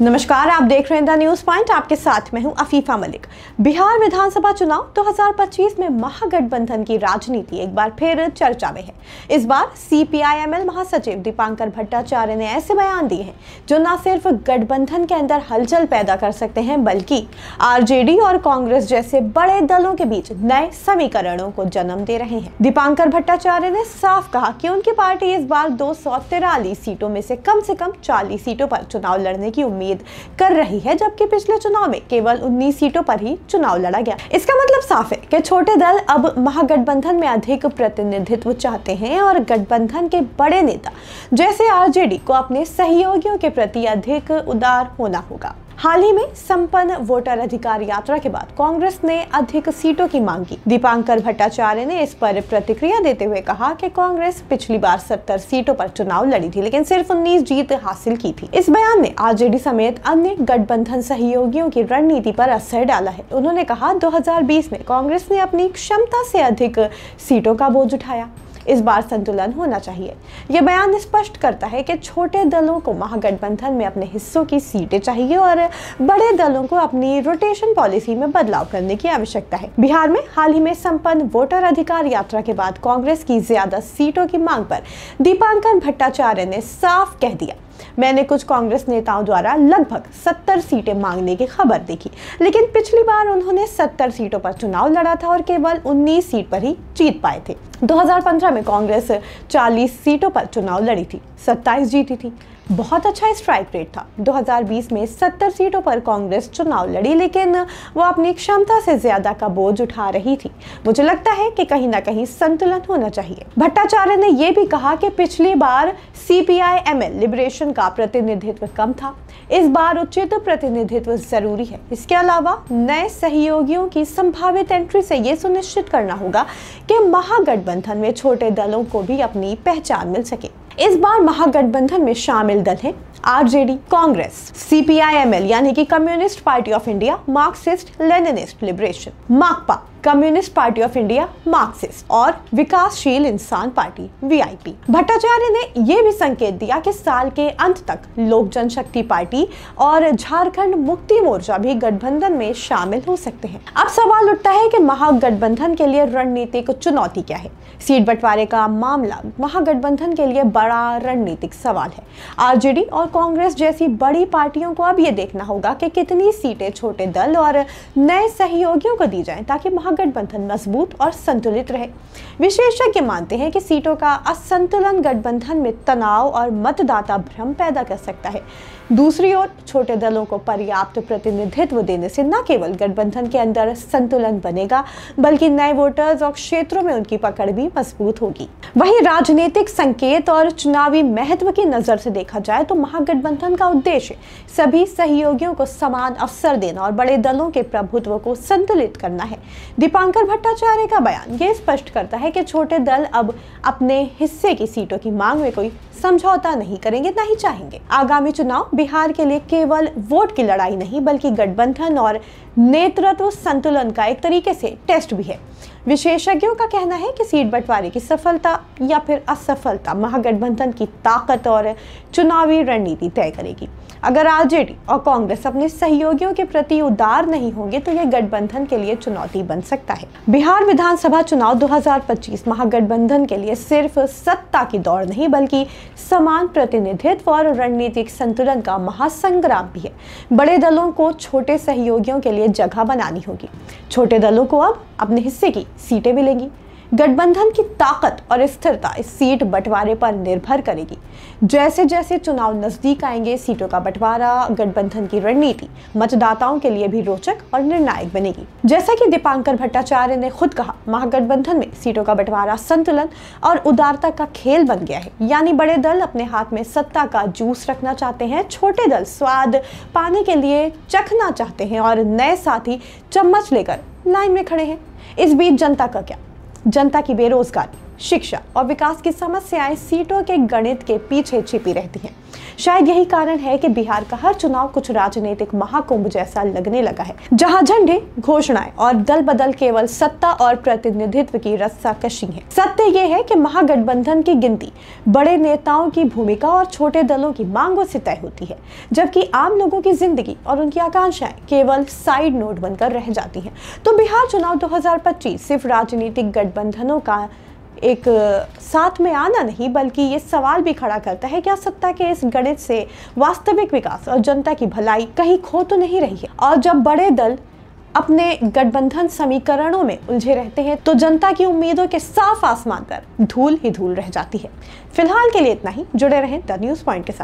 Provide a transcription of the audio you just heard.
नमस्कार, आप देख रहे हैं द न्यूज पॉइंट। आपके साथ मैं हूं अफीफा मलिक। बिहार विधानसभा चुनाव 2025 में महागठबंधन की राजनीति एक बार फिर चर्चा में है। इस बार CPI-ML महासचिव दीपांकर भट्टाचार्य ने ऐसे बयान दिए हैं जो न सिर्फ गठबंधन के अंदर हलचल पैदा कर सकते हैं बल्कि RJD और कांग्रेस जैसे बड़े दलों के बीच नए समीकरणों को जन्म दे रहे हैं। दीपांकर भट्टाचार्य ने साफ कहा कि उनकी पार्टी इस बार 243 सीटों में से कम 40 सीटों पर चुनाव लड़ने की उम्मीद कर रही है, जबकि पिछले चुनाव में केवल 19 सीटों पर ही चुनाव लड़ा गया। इसका मतलब साफ है कि छोटे दल अब महागठबंधन में अधिक प्रतिनिधित्व चाहते हैं और गठबंधन के बड़े नेता जैसे RJD को अपने सहयोगियों के प्रति अधिक उदार होना होगा। हाल ही में संपन्न वोटर अधिकार यात्रा के बाद कांग्रेस ने अधिक सीटों की मांग की। दीपांकर भट्टाचार्य ने इस पर प्रतिक्रिया देते हुए कहा कि कांग्रेस पिछली बार 70 सीटों पर चुनाव लड़ी थी, लेकिन सिर्फ 19 जीत हासिल की थी। इस बयान ने RJD समेत अन्य गठबंधन सहयोगियों की रणनीति पर असर डाला है। उन्होंने कहा 2020 में कांग्रेस ने अपनी क्षमता से अधिक सीटों का बोझ उठाया, इस बार संतुलन होना चाहिए। यह बयान स्पष्ट करता है कि छोटे दलों को महागठबंधन में अपने हिस्सों की सीटें चाहिए और बड़े दलों को अपनी रोटेशन पॉलिसी में बदलाव करने की आवश्यकता है। बिहार में हाल ही में संपन्न वोटर अधिकार यात्रा के बाद कांग्रेस की ज्यादा सीटों की मांग पर दीपांकर भट्टाचार्य ने साफ कह दिया, मैंने कुछ कांग्रेस नेताओं द्वारा लगभग 70 सीटें मांगने की खबर देखी, लेकिन पिछली बार उन्होंने 70 सीटों पर चुनाव लड़ा था और केवल 19 सीट पर ही जीत पाए थे। 2015 में कांग्रेस 40 सीटों पर चुनाव लड़ी थी, 27 जीती थी। बहुत अच्छा स्ट्राइक रेट था। 2020 में 70 सीटों पर कांग्रेस चुनाव लड़ी, लेकिन वो अपनी क्षमता से ज्यादा का बोझ उठा रही थी। मुझे लगता है कि कहीं ना कहीं संतुलन होना चाहिए। भट्टाचार्य ने यह भी कहा कि पिछली बार CPI-ML लिबरेशन का प्रतिनिधित्व कम था, इस बार उचित प्रतिनिधित्व जरूरी है। इसके अलावा नए सहयोगियों की संभावित एंट्री से ये सुनिश्चित करना होगा कि महागठबंधन में छोटे दलों को भी अपनी पहचान मिल सके। इस बार महागठबंधन में शामिल दल हैं RJD, कांग्रेस, CPI-ML यानी कि communist party of India, Marxist Leninist liberation, Makpa, communist party of India, Marxist और विकासशील इंसान पार्टी VIP। भट्टाचार्य ने यह भी संकेत दिया कि साल के अंत तक लोक जनशक्ति पार्टी और झारखंड मुक्ति मोर्चा भी गठबंधन में शामिल हो सकते हैं। अब सवाल उठता है कि महागठबंधन के लिए रणनीतिक चुनौती क्या है। सीट बंटवारे का मामला महागठबंधन के लिए बड़ा रणनीतिक सवाल है। RJD और कांग्रेस जैसी बड़ी पार्टियों को अब ये देखना होगा कि कितनी सीटें छोटे दल और नए सहयोगियों को दी जाएं ताकि महागठबंधन मजबूत और संतुलित रहे। विशेषज्ञ मानते हैं कि सीटों का असंतुलन गठबंधन में तनाव और मतदाता भ्रम पैदा कर सकता है। दूसरी ओर छोटे दलों को पर्याप्त प्रतिनिधित्व देने से न केवल गठबंधन के अंदर संतुलन बनेगा बल्कि नए वोटर्स और क्षेत्रों में उनकी पकड़ भी मजबूत होगी। वहीं राजनीतिक संकेत और चुनावी महत्व की नजर से देखा जाए तो महागठबंधन का उद्देश्य सभी सहयोगियों को समान अवसर देना और बड़े दलों के प्रभुत्व को संतुलित करना है। दीपांकर भट्टाचार्य का बयान ये स्पष्ट करता है कि छोटे दल अब अपने हिस्से की सीटों की मांग में कोई समझौता नहीं करेंगे, ना ही चाहेंगे। आगामी चुनाव बिहार के लिए केवल वोट की लड़ाई नहीं बल्कि गठबंधन और नेतृत्व संतुलन का एक तरीके से टेस्ट भी है। विशेषज्ञों का कहना है कि सीट बंटवारे की सफलता या फिर असफलता महागठबंधन की ताकत और चुनावी रणनीति तय करेगी। अगर RJD और कांग्रेस अपने सहयोगियों के प्रति उदार नहीं होंगे तो यह गठबंधन के लिए चुनौती बन सकता है। बिहार विधानसभा चुनाव 2025 महागठबंधन के लिए सिर्फ सत्ता की दौड़ नहीं बल्कि समान प्रतिनिधित्व और रणनीतिक संतुलन का महासंग्राम भी है। बड़े दलों को छोटे सहयोगियों के लिए जगह बनानी होगी। छोटे दलों को अब अपने हिस्से की सीटें मिलेंगी। गठबंधन की ताकत और स्थिरता इस सीट बंटवारे पर निर्भर करेगी। जैसे जैसे चुनाव नजदीक आएंगे, सीटों का बंटवारा, गठबंधन की रणनीति मतदाताओं के लिए भी रोचक और निर्णायक बनेगी। जैसा कि दीपांकर भट्टाचार्य ने खुद कहा, महागठबंधन में सीटों का बंटवारा संतुलन और उदारता का खेल बन गया है। यानी बड़े दल अपने हाथ में सत्ता का जूस रखना चाहते हैं, छोटे दल स्वाद पाने के लिए चखना चाहते हैं और नए साथी चम्मच लेकर लाइन में खड़े हैं। इस बीच जनता का क्या? जनता की बेरोजगारी, शिक्षा और विकास की समस्याएं सीटों के गणित के पीछे छिपी रहती हैं। शायद यही कारण है कि बिहार का हर चुनाव कुछ राजनीतिक महाकुंभ जैसा लगने लगा है, जहां झंडे, घोषणाएं और दल बदल केवल सत्ता और प्रतिनिधित्व की रस्साकशी है। सत्य ये है कि महागठबंधन की गिनती बड़े नेताओं की भूमिका और छोटे दलों की मांगों से तय होती है, जबकि आम लोगों की जिंदगी और उनकी आकांक्षाएं केवल साइड नोट बनकर रह जाती हैं। तो बिहार चुनाव 2025 सिर्फ राजनीतिक गठबंधनों का एक साथ में आना नहीं, बल्कि ये सवाल भी खड़ा करता है, क्या सत्ता के इस गणित से वास्तविक विकास और जनता की भलाई कहीं खो तो नहीं रही है? और जब बड़े दल अपने गठबंधन समीकरणों में उलझे रहते हैं तो जनता की उम्मीदों के साफ आसमान पर धूल ही धूल रह जाती है। फिलहाल के लिए इतना ही। जुड़े रहें द न्यूज़ पॉइंट के साथ।